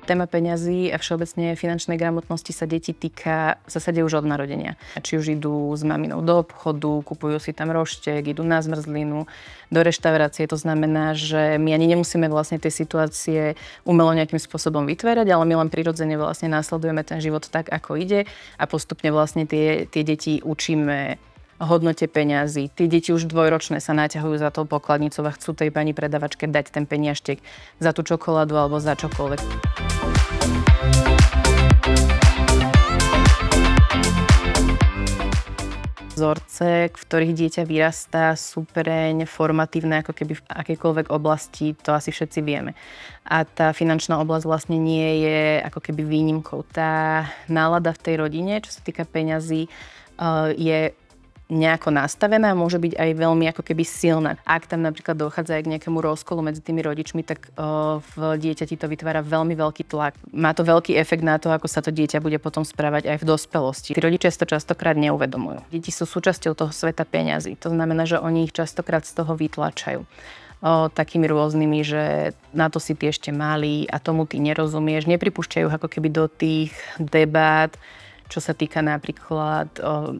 Téma peňazí a všeobecne finančnej gramotnosti sa detí týka v zásade už od narodenia. Či už idú s maminou do obchodu, kupujú si tam roštek, idú na zmrzlinu, do reštaurácie. To znamená, že my ani nemusíme vlastne tie situácie umelo nejakým spôsobom vytvárať, ale my len prirodzene vlastne následujeme ten život tak, ako ide a postupne vlastne tie deti učíme hodnote peňazí. Tí deti už dvojročné sa naťahujú za tou pokladnicou a chcú tej pani predavačke dať ten peniažtek za tú čokoládu alebo za čokoľvek. Vzorce, v ktorých dieťa vyrastá, sú preň formatívne ako keby v akejkoľvek oblasti, to asi všetci vieme. A tá finančná oblasť vlastne nie je ako keby výnimkou. Tá nálada v tej rodine, čo sa týka peňazí, je nejako nastavená a môže byť aj veľmi ako keby silná. Ak tam napríklad dochádza aj k nejakému rozkolu medzi tými rodičmi, tak v dieťati to vytvára veľmi veľký tlak. Má to veľký efekt na to, ako sa to dieťa bude potom správať aj v dospelosti. Tí rodičia si to častokrát neuvedomujú. Deti sú súčasťou toho sveta peňazí. To znamená, že oni ich častokrát z toho vytlačajú. Takými rôznymi, že na to si ty ešte malý a tomu ty nerozumieš. Nepripúšťajú ako keby do tých debát, čo sa týka napríklad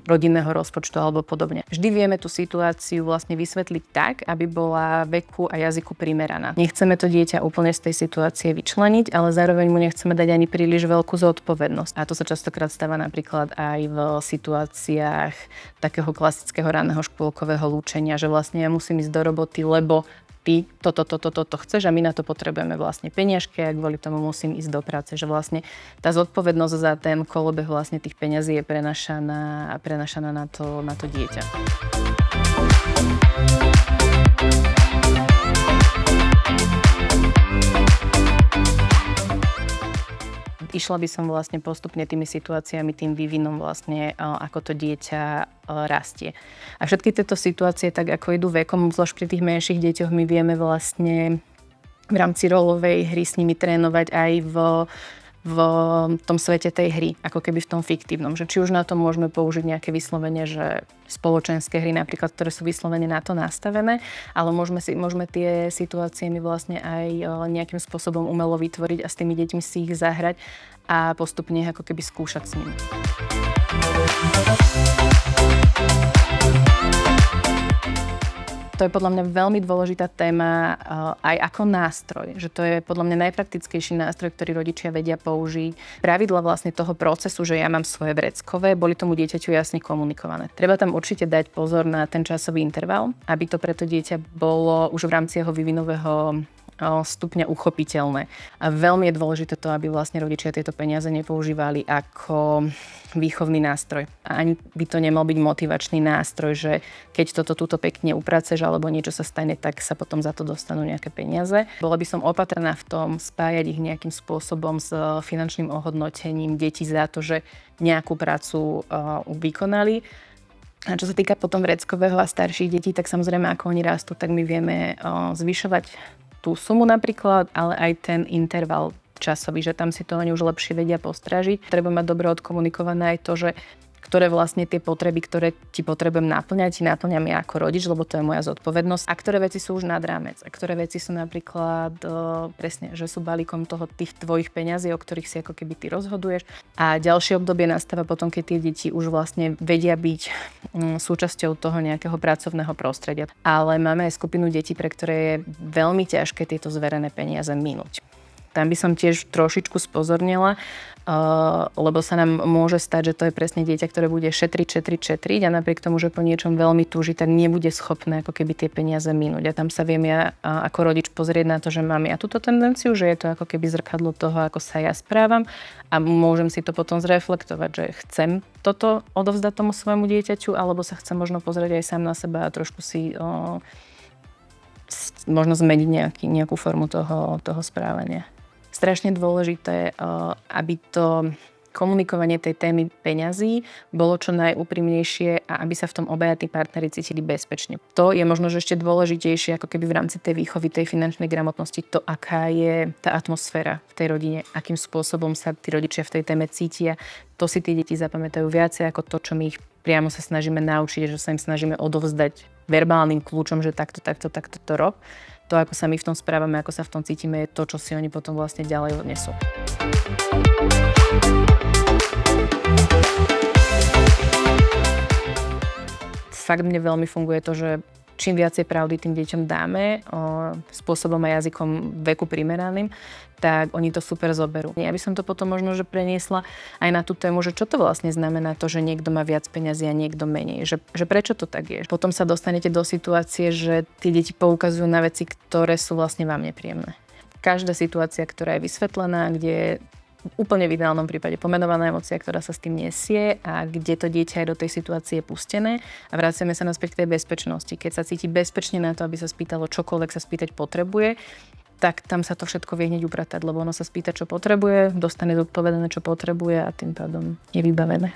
rodinného rozpočtu alebo podobne. Vždy vieme tú situáciu vlastne vysvetliť tak, aby bola veku a jazyku primeraná. Nechceme to dieťa úplne z tej situácie vyčleniť, ale zároveň mu nechceme dať ani príliš veľkú zodpovednosť. A to sa častokrát stáva napríklad aj v situáciách takého klasického ranného škôlkového lúčenia, že vlastne ja musím ísť do roboty, lebo ty toto chceš a my na to potrebujeme vlastne peniažky a kvôli tomu musím ísť do práce. Že vlastne tá zodpovednosť za ten kolobeh vlastne tých peňazí je prenašaná na to dieťa. Išla by som vlastne postupne tými situáciami, tým vývinom vlastne, ako to dieťa rastie. A všetky tieto situácie, tak ako idú vekom, zvlášť pri tých menších deťoch, my vieme vlastne v rámci rolovej hry s nimi trénovať aj v tom svete tej hry, ako keby v tom fiktívnom. Že či už na to môžeme použiť nejaké vyslovene, že spoločenské hry napríklad, ktoré sú vyslovene na to nastavené, ale môžeme tie situácie my vlastne aj nejakým spôsobom umelo vytvoriť a s tými deťmi si ich zahrať a postupne ako keby skúšať s nimi. To je podľa mňa veľmi dôležitá téma aj ako nástroj. Že to je podľa mňa najpraktickejší nástroj, ktorý rodičia vedia použiť. Pravidla vlastne toho procesu, že ja mám svoje vreckové, boli tomu dieťaťu jasne komunikované. Treba tam určite dať pozor na ten časový interval, aby to pre to dieťa bolo už v rámci jeho vývinového stupňa uchopiteľné. A veľmi je dôležité to, aby vlastne rodičia tieto peniaze nepoužívali ako výchovný nástroj. A ani by to nemal byť motivačný nástroj, že keď toto túto pekne upraceš alebo niečo sa stane, tak sa potom za to dostanú nejaké peniaze. Bola by som opatrná v tom spájať ich nejakým spôsobom s finančným ohodnotením detí za to, že nejakú prácu vykonali. A čo sa týka potom vreckového a starších detí, tak samozrejme, ako oni rastú, tak my vieme zvyšovať tú sumu napríklad, ale aj ten interval časový, že tam si to oni už lepšie vedia postrážiť. Treba mať dobre odkomunikované aj to, že ktoré vlastne tie potreby, ktoré ti potrebujem naplňať, ti naplňam ja ako rodič, lebo to je moja zodpovednosť. A ktoré veci sú už nad rámec. A ktoré veci sú napríklad presne, že sú balíkom tých tvojich peňazí, o ktorých si ako keby ty rozhoduješ. A ďalšie obdobie nastáva potom, keď tie deti už vlastne vedia byť súčasťou toho nejakého pracovného prostredia. Ale máme aj skupinu detí, pre ktoré je veľmi ťažké tieto zverené peniaze minúť. Tam by som tiež trošičku spozornila, lebo sa nám môže stať, že to je presne dieťa, ktoré bude šetriť a napriek tomu, že po niečom veľmi túži, tak nebude schopné ako keby tie peniaze minúť. A tam sa viem ja ako rodič pozrieť na to, že mám ja túto tendenciu, že je to ako keby zrkadlo toho, ako sa ja správam a môžem si to potom zreflektovať, že chcem toto odovzdať tomu svojmu dieťaťu, alebo sa chcem možno pozrieť aj sám na seba a trošku si možno zmeniť nejakú formu toho správania. Strašne dôležité, aby to komunikovanie tej témy peňazí bolo čo najúprimnejšie a aby sa v tom obaja tí partneri cítili bezpečne. To je možno že ešte dôležitejšie ako keby v rámci tej výchovy, tej finančnej gramotnosti, to aká je tá atmosféra v tej rodine, akým spôsobom sa tí rodičia v tej téme cítia. To si tí deti zapamätajú viacej ako to, čo my ich priamo sa snažíme naučiť, že sa im snažíme odovzdať verbálnym kľúčom, že takto to rob. To, ako sa my v tom správame, ako sa v tom cítime, je to, čo si oni potom vlastne ďalej odnesú. Fakt mne veľmi funguje to, že čím viacej pravdy tým deťom dáme, spôsobom a jazykom veku primeraným, tak oni to super zoberú. Ja by som to potom možno, že preniesla aj na tú tému, že čo to vlastne znamená to, že niekto má viac peňazí a niekto menej. Že prečo to tak je. Potom sa dostanete do situácie, že tie deti poukazujú na veci, ktoré sú vlastne vám nepríjemné. Každá situácia, ktorá je vysvetlená, kde je úplne v ideálnom prípade pomenovaná emócia, ktorá sa s tým nesie a kde to dieťa je do tej situácie pustené a vraciame sa naspäť k tej bezpečnosti. Keď sa cíti bezpečne na to, aby sa spýtalo čokoľvek sa spýtať potrebuje, tak tam sa to všetko vie hneď upratať, lebo ono sa spýta, čo potrebuje, dostane zodpovedané, čo potrebuje a tým pádom je vybavené.